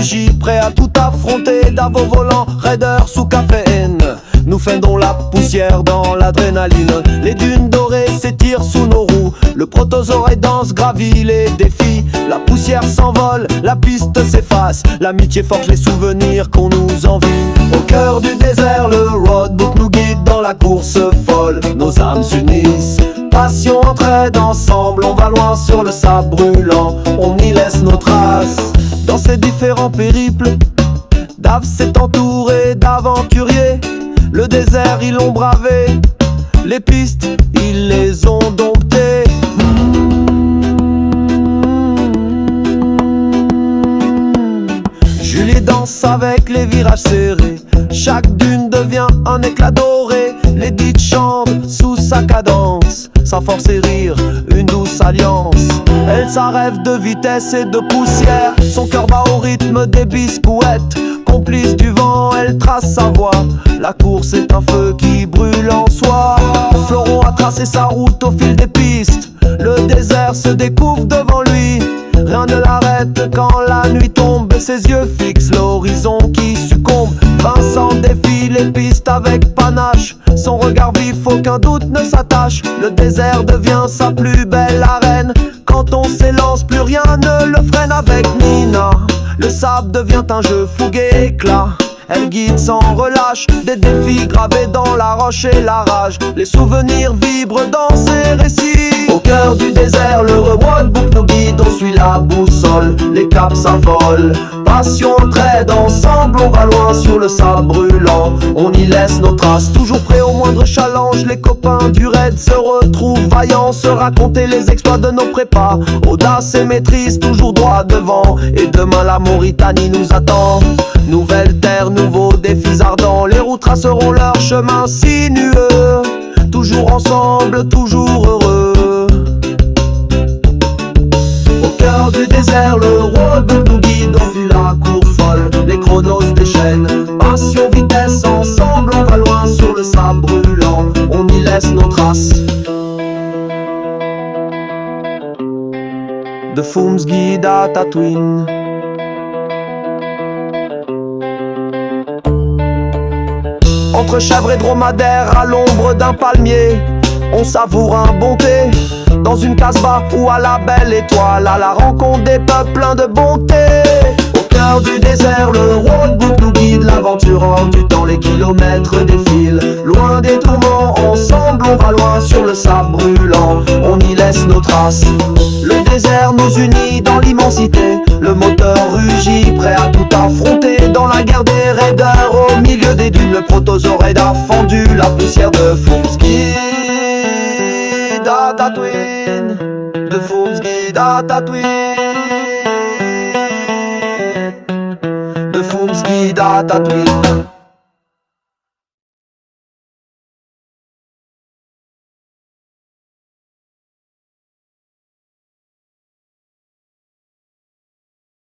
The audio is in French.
rugit, prêt à tout affronter. Davo volant, raider sous caféine. Nous fendons la poussière dans l'adrénaline. Les dunes dorées s'étirent sous nos roues. Le protozoaire danse, gravit les défis. La poussière s'envole, la piste s'efface. L'amitié forge les souvenirs qu'on nous envie. Au cœur du désert, le roadbook nous guide dans la course folle. Nos âmes s'unissent, passion, entraide, ensemble. On va loin sur le sable brûlant, on y laisse nos traces. Dans ces différents périples, Dave s'est entouré d'aventuriers. Le désert, ils l'ont bravé. Les pistes, ils les ont domptées. Julie danse avec les virages serrés. Chaque dune devient un éclat doré. L'Edith chante sous sa cadence. Sa force et rire, une douce alliance. Elle s'arrête de vitesse et de poussière. Son cœur bat au rythme des biscouettes. Complice du vent, elle trace sa voie. La course est un feu qui brûle en soi. Floron a tracé sa route au fil des pistes. Le désert se découvre devant lui. Rien ne l'arrête quand la nuit tombe et ses yeux fixent l'horizon qui succombe. Vincent défie les pistes avec panache. Son regard vif, aucun doute ne s'attache. Le désert devient sa plus belle arène. Quand on s'élance, plus rien ne le freine. Avec Nina, le sable devient un jeu fougue et éclat. Elle guide sans relâche, des défis gravés dans la roche et la rage. Les souvenirs vibrent dans ses récits. Au cœur du désert, le roadbook nous guide. On suit la boussole, les caps s'affolent. Passion, trade, ensemble on va loin sur le sable brûlant. On y laisse nos traces, toujours prêts au moindre challenge. Les copains du raid se retrouvent vaillants, se raconter les exploits de nos prépas. Audace et maîtrise, toujours droit devant. Et demain la Mauritanie nous attend. Nouvelle terre, nouveaux défis ardents. Les roues traceront leur chemin sinueux. Toujours ensemble, toujours heureux. Au cœur du désert, le roadbook nous guide. On suit la course folle, les chronos déchaînent. Passion, vitesse, ensemble on va loin sur le sable brûlant. On y laisse nos traces. De Fooms guide à Tatooine. Entre chèvres et dromadaires, à l'ombre d'un palmier, on savoure un bon thé. Dans une casbah ou à la belle étoile, à la rencontre des peuples pleins de bonté. Au cœur du désert, le roadbook nous guide. L'aventure hors du temps, les kilomètres défilent. Loin des tourments, ensemble on va loin sur le sable brûlant. On y laisse nos traces. Le désert nous unit dans l'immensité. Le moteur rugit, prêt à tout affronter. Dans la guerre des raiders, au milieu des dunes, le protozoaire a fendu la poussière de Fooms guide à Tatooine. De Fooms guide à Tatooine. De Fooms guide à Tatooine.